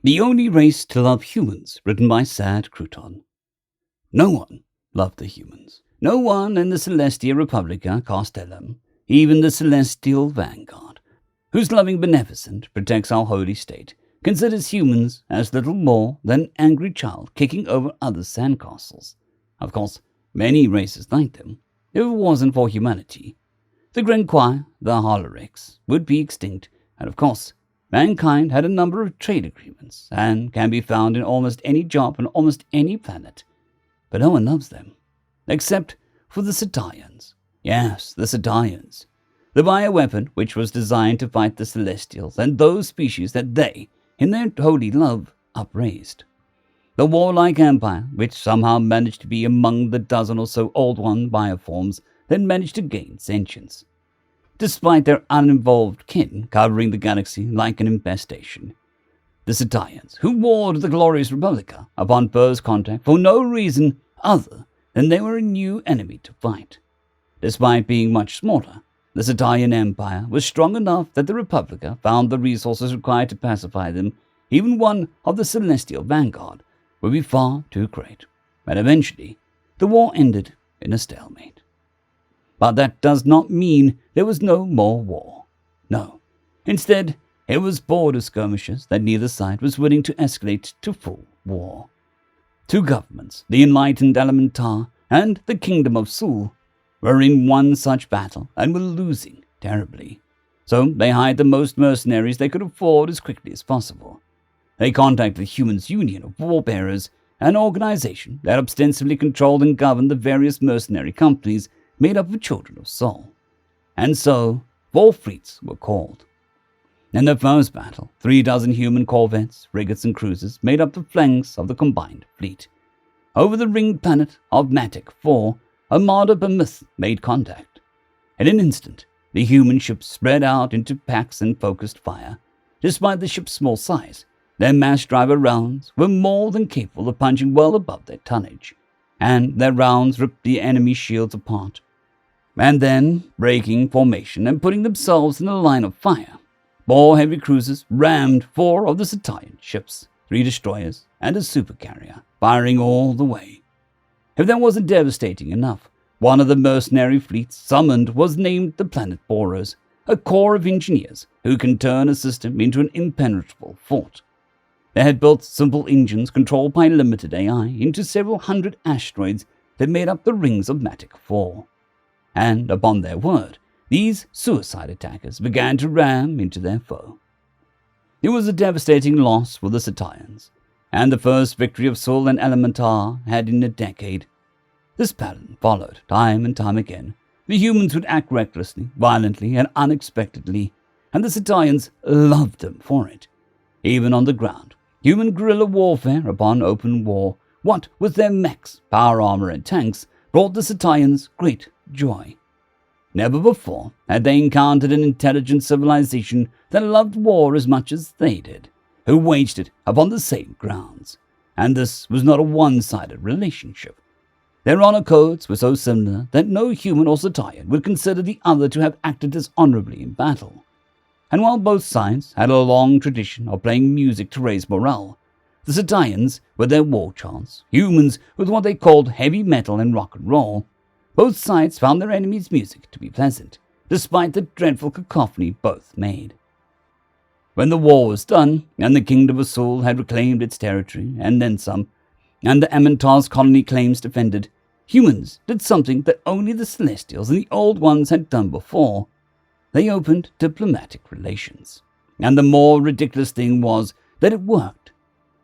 The only race to love humans, written by SadCrouton. No one loved the humans. No one in the Celestia Republica Castellum, even the Celestial Vanguard, whose loving beneficent protects our holy state, considers humans as little more than an angry child kicking over other sandcastles. Of course, many races like them. If it wasn't for humanity, the Grenquire, the Holorix, would be extinct, and of course, mankind had a number of trade agreements and can be found in almost any job on almost any planet. But no one loves them, except for the Cetarians. Yes, the Cetarians. The bioweapon which was designed to fight the Celestials and those species that they, in their holy love, upraised. The warlike empire, which somehow managed to be among the dozen or so Old One bioforms that managed to gain sentience, despite their uninvolved kin covering the galaxy like an infestation. The Cetarians, who warred the glorious Republica upon first contact for no reason other than they were a new enemy to fight. Despite being much smaller, the Cetarian Empire was strong enough that the Republica found the resources required to pacify them. Even one of the Celestial Vanguard would be far too great, and eventually the war ended in a stalemate. But that does not mean there was no more war. No. Instead, it was border skirmishes that neither side was willing to escalate to full war. Two governments, the enlightened Elementar and the Kingdom of Sul, were in one such battle and were losing terribly. So they hired the most mercenaries they could afford as quickly as possible. They contacted the Humans Union of Warbearers, an organization that ostensibly controlled and governed the various mercenary companies made up of children of Sol. And so, 4 fleets were called. In the first battle, 3 dozen human corvettes, frigates, and cruisers made up the flanks of the combined fleet. Over the ringed planet of Matic 4, Armada Behemoth made contact. In an instant, the human ships spread out into packs and focused fire. Despite the ship's small size, their mass driver rounds were more than capable of punching well above their tonnage, and their rounds ripped the enemy shields apart. And then, breaking formation and putting themselves in a line of fire, 4 heavy cruisers rammed 4 of the Cetarian ships, 3 destroyers, and a supercarrier, firing all the way. If that wasn't devastating enough, one of the mercenary fleets summoned was named the Planet Borers, a corps of engineers who can turn a system into an impenetrable fort. They had built simple engines controlled by limited AI into several hundred asteroids that made up the rings of Matic 4. And, upon their word, these suicide attackers began to ram into their foe. It was a devastating loss for the Cetarians, and the first victory of Sol and Elementar had in a decade. This pattern followed time and time again. The humans would act recklessly, violently, and unexpectedly, and the Cetarians loved them for it. Even on the ground, human guerrilla warfare upon open war, what with their mechs, power armor, and tanks, brought the Cetarians great joy. Never before had they encountered an intelligent civilization that loved war as much as they did, who waged it upon the same grounds. And this was not a one-sided relationship. Their honor codes were so similar that no human or Cetarian would consider the other to have acted dishonorably in battle. And while both sides had a long tradition of playing music to raise morale, the Cetarians with their war chants, humans with what they called heavy metal and rock and roll, both sides found their enemies' music to be pleasant, despite the dreadful cacophony both made. When the war was done, and the Kingdom of Sol had reclaimed its territory, and then some, and the Amentar's colony claims defended, humans did something that only the Celestials and the Old Ones had done before. They opened diplomatic relations. And the more ridiculous thing was that it worked.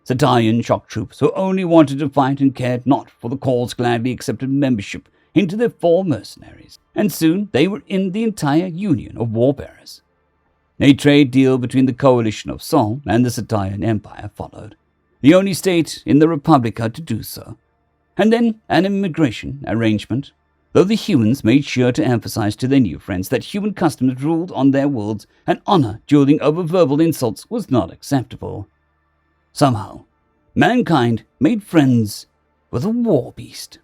Cetarian shock troops who only wanted to fight and cared not for the cause gladly accepted membership into their 4 mercenaries, and soon they were in the entire union of warbearers. A trade deal between the coalition of Sol and the Cetarian Empire followed, the only state in the Republica to do so, and then an immigration arrangement, though the humans made sure to emphasize to their new friends that human customs ruled on their worlds and honor dueling over verbal insults was not acceptable. Somehow, mankind made friends with a war beast.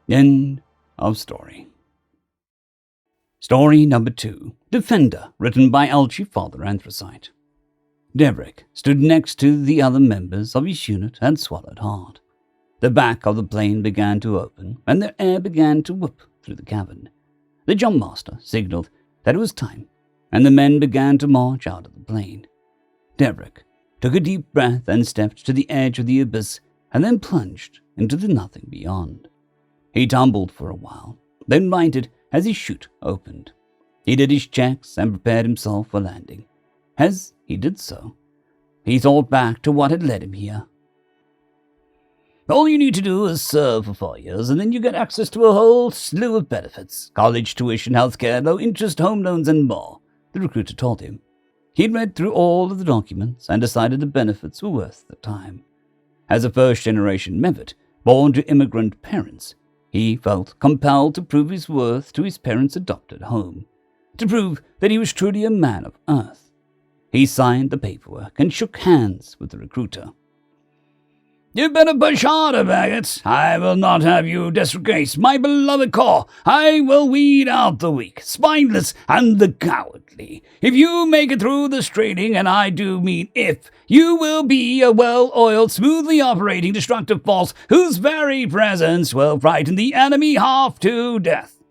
End of story. Story number 2, Defender, written by LgFatherAnthrocite. Derek stood next to the other members of his unit and swallowed hard. The back of the plane began to open, and the air began to whoop through the cabin. The jump master signaled that it was time, and the men began to march out of the plane. Derek took a deep breath and stepped to the edge of the abyss, and then plunged into the nothing beyond. He tumbled for a while, then righted as his chute opened. He did his checks and prepared himself for landing. As he did so, he thought back to what had led him here. All you need to do is serve for 4 years, and then you get access to a whole slew of benefits. College tuition, healthcare, low-interest home loans, and more, the recruiter told him. He'd read through all of the documents and decided the benefits were worth the time. As a first-generation Mevit, born to immigrant parents, he felt compelled to prove his worth to his parents' adopted home, to prove that he was truly a man of Earth. He signed the paperwork and shook hands with the recruiter. You better push harder, maggots. I will not have you disgrace my beloved corps. I will weed out the weak, spineless, and the cowardly. If you make it through this training, and I do mean if, you will be a well-oiled, smoothly operating destructive force whose very presence will frighten the enemy half to death.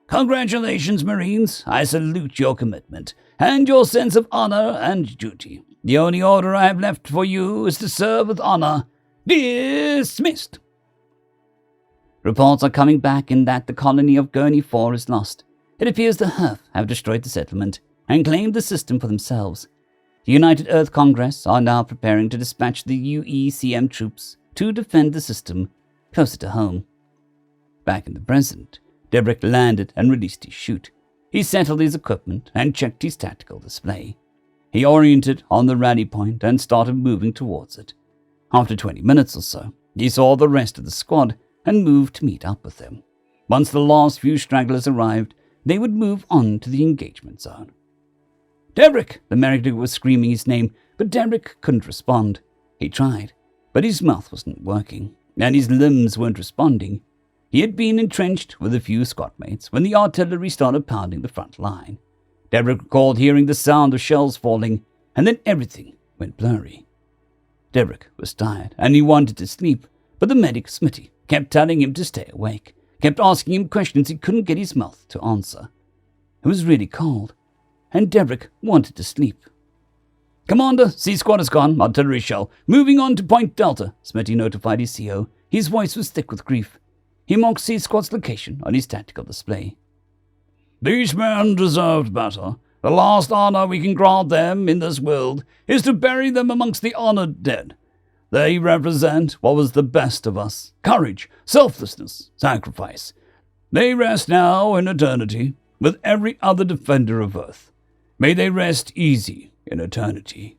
Congratulations, Marines. I salute your commitment and your sense of honor and duty. The only order I have left for you is to serve with honor. Dismissed. Reports are coming back in that the colony of Gurney 4 is lost. It appears the Herf have destroyed the settlement and claimed the system for themselves. The United Earth Congress are now preparing to dispatch the UECM troops to defend the system closer to home. Back in the present, Derek landed and released his chute. He settled his equipment and checked his tactical display. He oriented on the rally point and started moving towards it. After 20 minutes or so, he saw the rest of the squad and moved to meet up with them. Once the last few stragglers arrived, they would move on to the engagement zone. Derek! The medic was screaming his name, but Derek couldn't respond. He tried, but his mouth wasn't working, and his limbs weren't responding. He had been entrenched with a few squad mates when the artillery started pounding the front line. Derek recalled hearing the sound of shells falling, and then everything went blurry. Derek was tired, and he wanted to sleep, but the medic, Smitty, kept telling him to stay awake, kept asking him questions he couldn't get his mouth to answer. It was really cold, and Derek wanted to sleep. Commander, C-Squad is gone, artillery shell. Moving on to Point Delta, Smitty notified his CO. His voice was thick with grief. He marked C-Squad's location on his tactical display. These men deserved better. The last honor we can grant them in this world is to bury them amongst the honored dead. They represent what was the best of us: courage, selflessness, sacrifice. They rest now in eternity with every other defender of Earth. May they rest easy in eternity.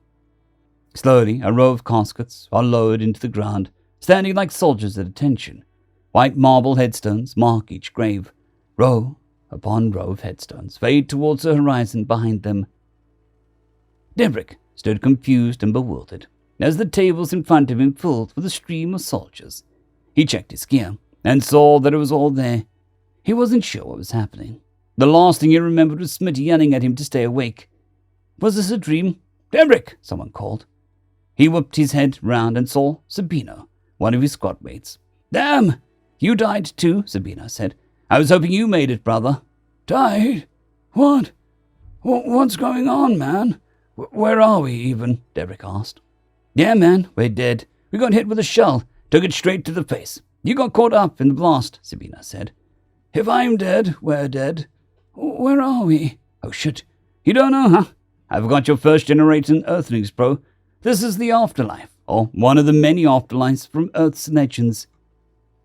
Slowly, a row of caskets are lowered into the ground, standing like soldiers at attention. White marble headstones mark each grave. Row upon row of headstones fade towards the horizon behind them. Derek stood confused and bewildered as the tables in front of him filled with a stream of soldiers. He checked his gear and saw that it was all there. He wasn't sure what was happening. The last thing he remembered was Smitty yelling at him to stay awake. Was this a dream? Derek! Someone called. He whipped his head round and saw Sabina, one of his squad mates. Damn! You died too, Sabina said. I was hoping you made it, brother. Died? What? What's going on, man? Where are we, even? Derek asked. Yeah, man, we're dead. We got hit with a shell. Took it straight to the face. You got caught up in the blast, Sabina said. If I'm dead, we're dead. Where are we? Oh, shit. You don't know, huh? I forgot your first-generation Earthlings, bro. This is the afterlife, or one of the many afterlives from Earth's legends.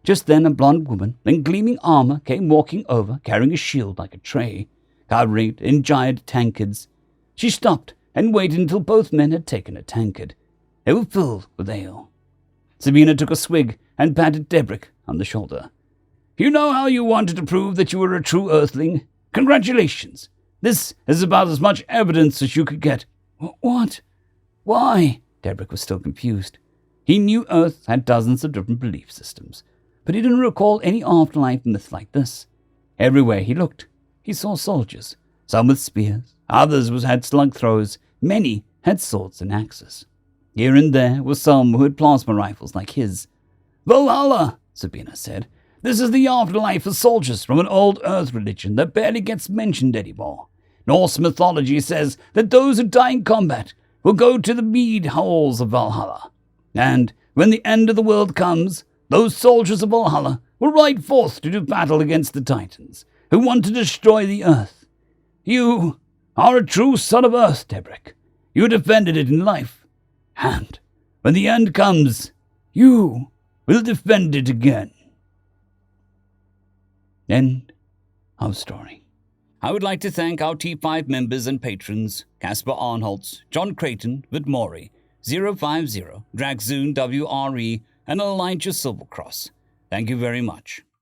Just then a blonde woman in gleaming armor came walking over, carrying a shield like a tray, covering it in giant tankards. She stopped and waited until both men had taken a tankard. They were filled with ale. Sabina took a swig and patted Derek on the shoulder. You know how you wanted to prove that you were a true Earthling? Congratulations. This is about as much evidence as you could get. What? Why? Derek was still confused. He knew Earth had dozens of different belief systems, but he didn't recall any afterlife myth like this. Everywhere he looked, he saw soldiers, some with spears, others had slug throws, many had swords and axes. Here and there were some who had plasma rifles like his. "Valhalla," Sabina said. "This is the afterlife for soldiers from an old Earth religion that barely gets mentioned anymore. Norse mythology says that those who die in combat will go to the mead halls of Valhalla. And when the end of the world comes, those soldiers of Valhalla will ride forth to do battle against the Titans, who want to destroy the Earth. You are a true son of Earth, Debrick. You defended it in life. And when the end comes, you will defend it again." End of story. I would like to thank our T5 members and patrons, Casper Arnholtz, John Creighton, Vidmori, 050, Dragzoon WRE, and Elijah Silvercross. Thank you very much.